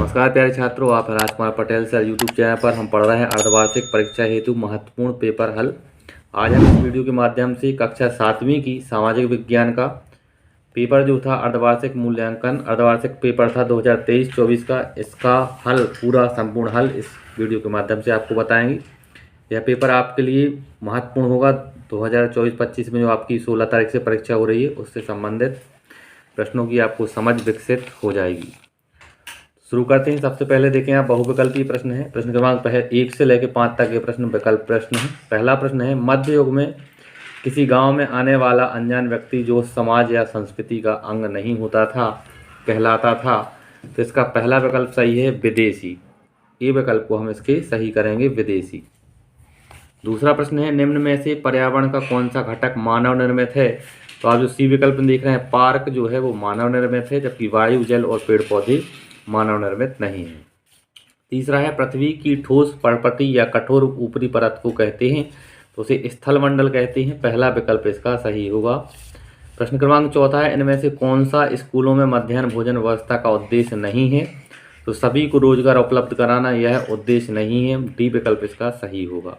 नमस्कार प्यारे छात्रों, आप Rajkumar Patel sir YouTube channel पर हम पढ़ रहे हैं अर्धवार्षिक परीक्षा हेतु महत्वपूर्ण पेपर हल। आज हम इस वीडियो के माध्यम से कक्षा 7वीं की सामाजिक विज्ञान का पेपर जो था अर्धवार्षिक मूल्यांकन अर्धवार्षिक पेपर था 2023-24 का, इसका हल पूरा संपूर्ण हल इस वीडियो के माध्यम से आपको बताएंगे। यह पेपर आपके लिए महत्वपूर्ण होगा। 2024-25 में जो आपकी 16 तारीख से परीक्षा हो रही है उससे संबंधित प्रश्नों की आपको समझ विकसित हो जाएगी। शुरू करते हैं। सबसे पहले देखें आप बहुविकल्पीय प्रश्न है। प्रश्न क्रमांक 1 से लेकर 5 तक के प्रश्न विकल्प प्रश्न है। पहला प्रश्न है, मध्य युग में किसी गांव में आने वाला अनजान व्यक्ति जो समाज या संस्कृति का अंग नहीं होता था कहलाता था। तो इसका पहला विकल्प सही है विदेशी। ये विकल्प को हम इसके सही करेंगे विदेशी। दूसरा प्रश्न है, निम्न में से पर्यावरण का कौन सा घटक मानव निर्मित है। तो आप जो सी विकल्प देख रहे हैं पार्क जो है वो मानव निर्मित है, जबकि वायु जल और पेड़ पौधे मानव निर्मित नहीं है। तीसरा है, पृथ्वी की ठोस प्रकृति या कठोर ऊपरी परत को कहते हैं तो उसे स्थल मंडल कहते हैं। पहला विकल्प इसका सही होगा। प्रश्न क्रमांक 4 है, इनमें से कौन सा स्कूलों में मध्याह्न भोजन व्यवस्था का उद्देश्य नहीं है। तो सभी को रोजगार उपलब्ध कराना यह उद्देश्य नहीं है। डी विकल्प इसका सही होगा।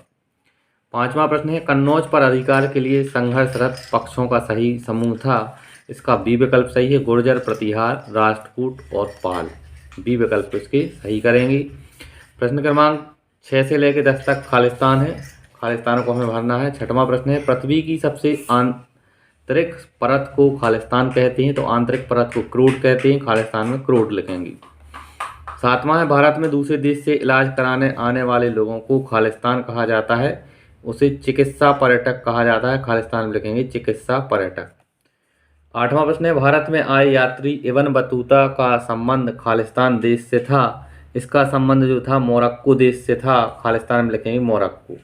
5वां प्रश्न है, कन्नौज पर अधिकार के लिए संघर्षरत पक्षों का सही समूह था। इसका बी विकल्प सही है, गुर्जर, प्रतिहार, राष्ट्रकूट और पाल। बी विकल्प इसके सही करेंगे। प्रश्न क्रमांक 6 से लेकर 10 तक खालिस्तान है, खालिस्तान को हमें भरना है। 6वां प्रश्न है, पृथ्वी की सबसे आंतरिक परत को खालिस्तान कहते हैं तो आंतरिक परत को क्रोड कहते हैं, खालिस्तान में क्रोड लिखेंगे। 7वां है, भारत में दूसरे देश से इलाज कराने आने वाले लोगों को खालिस्तान कहा जाता है, उसे चिकित्सा पर्यटक कहा जाता है, खालिस्तान में लिखेंगे चिकित्सा पर्यटक। 8वां प्रश्न है, भारत में आए यात्री इब्न बतूता का संबंध खालिस्तान देश से था। इसका संबंध जो था मोरक्को देश से था, खालिस्तान में लिखेंगे मोरक्को।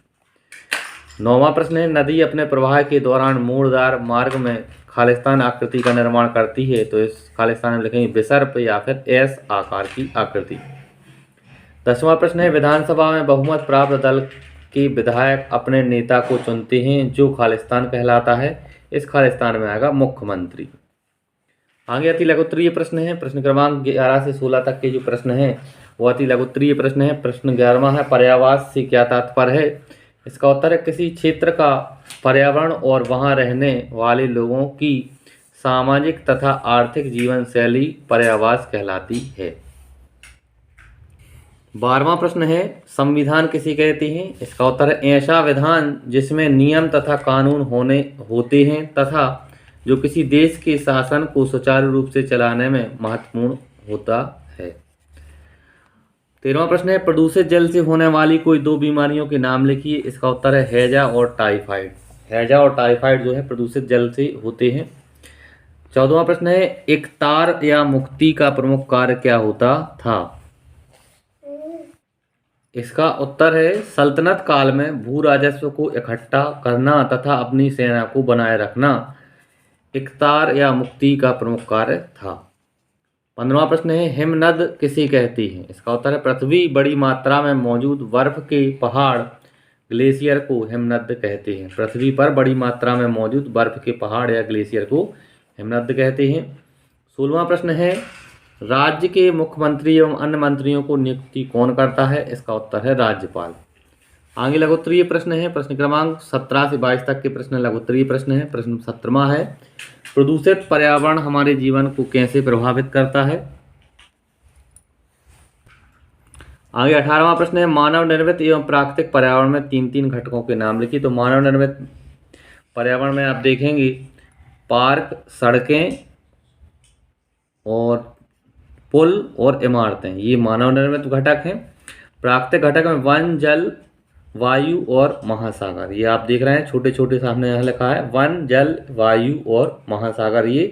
9वां प्रश्न है, नदी अपने प्रवाह के दौरान मोड़दार मार्ग में खालिस्तान आकृति का निर्माण करती है तो इस खालिस्तान में लिखेंगे विसर्प या फिर एस आकार की आकृति। 10वां प्रश्न है, विधानसभा में बहुमत प्राप्त दल के विधायक अपने नेता को चुनते हैं जो खालिस्तान कहलाता है। इस खालिस्तान में आएगा मुख्यमंत्री। आगे अति लघुत्तरीय प्रश्न है। प्रश्न क्रमांक 11 से 16 तक के जो प्रश्न हैं वो अति लघुत्तरीय प्रश्न है। प्रश्न 11वां है, पर्यावास से क्या तात्पर्य है। इसका उत्तर है, किसी क्षेत्र का पर्यावरण और वहां रहने वाले लोगों की सामाजिक तथा आर्थिक जीवन शैली पर्यावास कहलाती है। 12वां प्रश्न है, संविधान किसे कहते हैं। इसका उत्तर है, ऐसा विधान जिसमें नियम तथा कानून होते हैं तथा जो किसी देश के शासन को सुचारू रूप से चलाने में महत्वपूर्ण होता है। 13वां प्रश्न है, प्रदूषित जल से होने वाली कोई दो बीमारियों के नाम लिखिए। इसका उत्तर है हैजा और टाइफाइड। हैजा और टाइफाइड जो है प्रदूषित जल से होते हैं। 14वां प्रश्न है, इकतार या मुक्ति का प्रमुख कार्य क्या होता था। इसका उत्तर है, सल्तनत काल में भू राजस्व को इकट्ठा करना तथा अपनी सेना को बनाए रखना इकतार या मुक्ति का प्रमुख कार्य था। 15वां प्रश्न है, हिमनद किसे कहते हैं। इसका उत्तर है, पृथ्वी बड़ी मात्रा में मौजूद बर्फ के पहाड़ ग्लेशियर को हिमनद कहते हैं। पृथ्वी पर बड़ी मात्रा में मौजूद बर्फ के पहाड़ या ग्लेशियर को हिमनद कहते हैं। 16वां प्रश्न है, राज्य के मुख्यमंत्री एवं अन्य मंत्रियों को नियुक्ति कौन करता है। इसका उत्तर है राज्यपाल। आगे लघुत्तरीय प्रश्न है। प्रश्न क्रमांक 17 से 22 तक के प्रश्न लघुत्तरीय प्रश्न है। प्रश्न 17वां है, प्रदूषित पर्यावरण हमारे जीवन को कैसे प्रभावित करता है। आगे 18वां प्रश्न है, मानव निर्मित एवं प्राकृतिक पर्यावरण में 3 घटकों के नाम लिखिए। तो मानव निर्मित पर्यावरण में आप देखेंगे पार्क, सड़कें और पुल और इमारतें, ये मानव निर्मित घटक हैं। प्राकृतिक घटक में वन, जल, वायु और महासागर, ये आप देख रहे हैं छोटे छोटे सामने यहाँ लिखा है वन, जल, वायु और महासागर, ये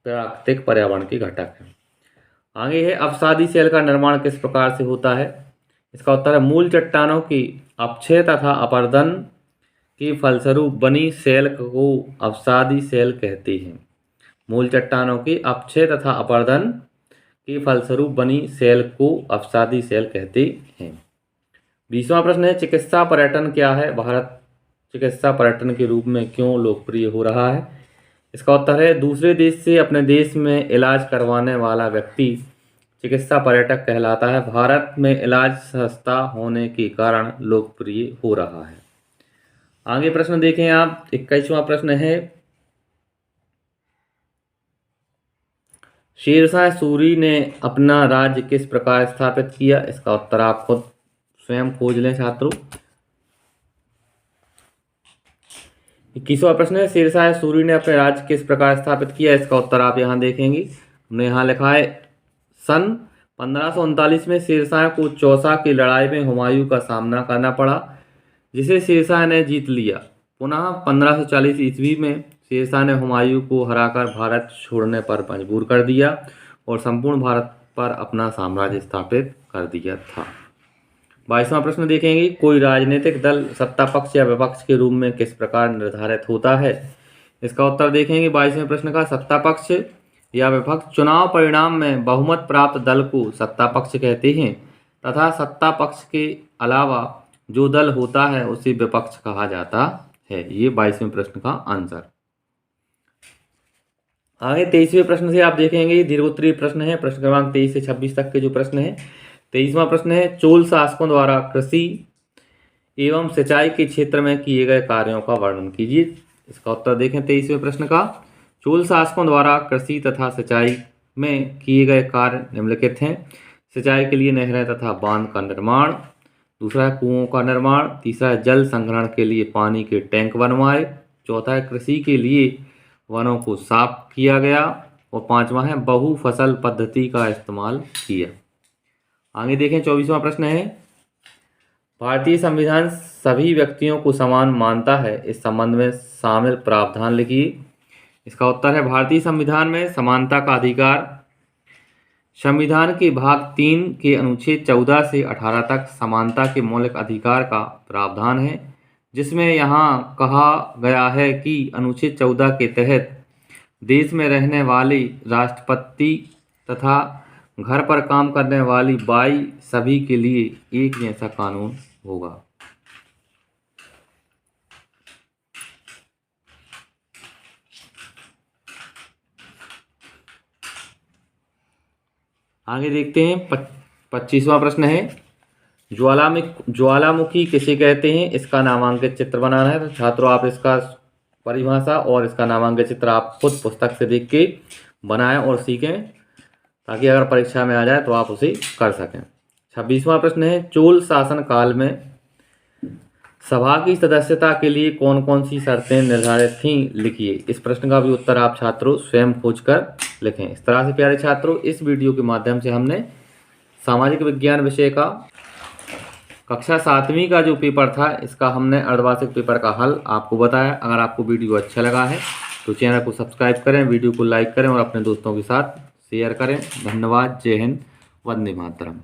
प्राकृतिक पर्यावरण के घटक हैं। आगे है, अवसादी सेल का निर्माण किस प्रकार से होता है। इसका उत्तर है, मूल चट्टानों की अपक्षय तथा अपरदन के फलस्वरूप बनी सेल को अवसादी सेल कहते हैं। मूल चट्टानों की अपक्षय तथा अपरदन के फलस्वरूप बनी सेल को अवसादी सेल कहते हैं। 20वां प्रश्न है, चिकित्सा पर्यटन क्या है। भारत चिकित्सा पर्यटन के रूप में क्यों लोकप्रिय हो रहा है। इसका उत्तर है, दूसरे देश से अपने देश में इलाज करवाने वाला व्यक्ति चिकित्सा पर्यटक कहलाता है। भारत में इलाज सस्ता होने के कारण लोकप्रिय हो रहा है। आगे प्रश्न देखें आप। 21वां प्रश्न है, शेरशाह सूरी ने अपना राज्य किस प्रकार स्थापित किया? इसका उत्तर आप खुद स्वयं खोज लें छात्रों। 21वां प्रश्न है, शेरशाह सूरी ने अपने राज्य किस प्रकार स्थापित किया? इसका उत्तर आप यहाँ देखेंगे। हमने यहाँ लिखा है, सन 1539 में शेरशाह को चौसा की लड़ाई में हुमायूं का सामना करना पड़ा, जिसे शेरशाह ने जीत लिया। पुनः 1540 ईस्वी में शेरशाह ने हुमायूं को हराकर भारत छोड़ने पर मजबूर कर दिया और संपूर्ण भारत पर अपना साम्राज्य स्थापित कर दिया था। 22वां प्रश्न देखेंगे, कोई राजनीतिक दल सत्ता पक्ष या विपक्ष के रूप में किस प्रकार निर्धारित होता है? इसका उत्तर देखेंगे 22वें प्रश्न का। सत्ता पक्ष या विपक्ष चुनाव परिणाम में बहुमत प्राप्त दल को सत्ता पक्ष कहते हैं तथा सत्ता पक्ष के अलावा जो दल होता है उसे विपक्ष कहा जाता है। ये 22वें प्रश्न का आंसर। आगे 23वें प्रश्न से आप देखेंगे, दीर्घोत्तरीय प्रश्न है। प्रश्न क्रमांक 23 से 26 तक के जो प्रश्न है। 23वां प्रश्न है, चोल शासकों द्वारा कृषि एवं सिंचाई के क्षेत्र में किए गए कार्यों का वर्णन कीजिए। इसका उत्तर देखें 23वें प्रश्न का। चोल शासकों द्वारा कृषि तथा सिंचाई में किए गए कार्य निम्नलिखित हैं। सिंचाई के लिए नहरें तथा बांध का निर्माण, दूसरा है कुओं का निर्माण, तीसरा है जल संग्रहण के लिए पानी के टैंक बनवाए, चौथा है कृषि के लिए वनों को साफ किया गया और पांचवा है बहु फसल पद्धति का इस्तेमाल किया। आगे देखें 24वां प्रश्न है, भारतीय संविधान सभी व्यक्तियों को समान मानता है, इस संबंध में शामिल प्रावधान लिखिए। इसका उत्तर है, भारतीय संविधान में समानता का अधिकार संविधान के भाग 3 के अनुच्छेद 14 से 18 तक समानता के मौलिक अधिकार का प्रावधान है, जिसमें यहाँ कहा गया है कि अनुच्छेद 14 के तहत देश में रहने वाली राष्ट्रपति तथा घर पर काम करने वाली बाई सभी के लिए एक जैसा कानून होगा। आगे देखते हैं 25वां प्रश्न है, ज्वालामुखी किसे कहते हैं? इसका नामांकित चित्र बनाना है। तो छात्रों आप इसका परिभाषा और इसका नामांकित चित्र आप खुद पुस्तक से देख के बनाएं और सीखें, ताकि अगर परीक्षा में आ जाए तो आप उसे कर सकें। 26वां प्रश्न है, चोल शासन काल में सभा की सदस्यता के लिए कौन कौन सी शर्तें निर्धारित थीं? लिखिए। इस प्रश्न का भी उत्तर आप छात्रों स्वयं खोजकर लिखें। इस तरह से प्यारे छात्रों, इस वीडियो के माध्यम से हमने सामाजिक विज्ञान विषय का कक्षा 7वीं का जो पेपर था, इसका हमने अर्धवार्षिक पेपर का हल आपको बताया। अगर आपको वीडियो अच्छा लगा है तो चैनल को सब्सक्राइब करें, वीडियो को लाइक करें और अपने दोस्तों के साथ शेयर करें। धन्यवाद। जय हिंद। वंदे मातरम।